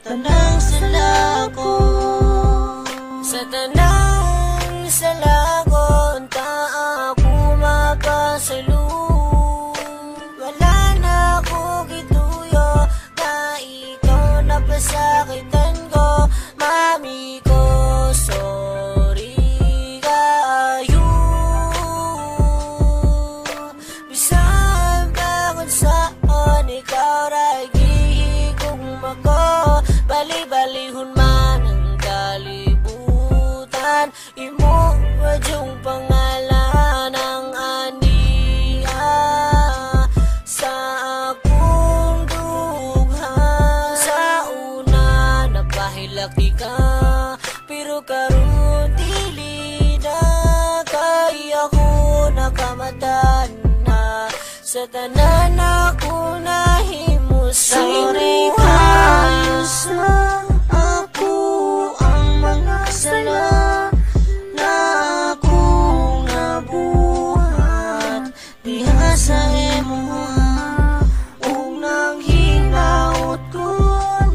tanang sala ko. Sa tanang sala ko, ta ako makasalud. Wala na ako gituyo, na ikaw napasakitan ko. Mami ko, sorry kayo. Bisan ba kung saan ikaw ragi kong mako. Bali-balihon man ang kalibutan, imo wadyong pangalan ang aniya sa akong dughan. Sa una napahilaki ka, pero karon dili na. Kay ako nakamatan na, sa tanan ako nahimusa. Sorry kayo sa ako ang mga sala na akong nabuhat diha sa imuha. Ug nang hinaot ko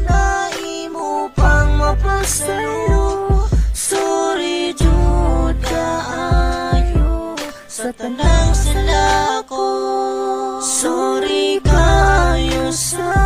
na imo pang mapasayo. Sorry jud kaayo sa tanang sala ko. Sorry kayo sa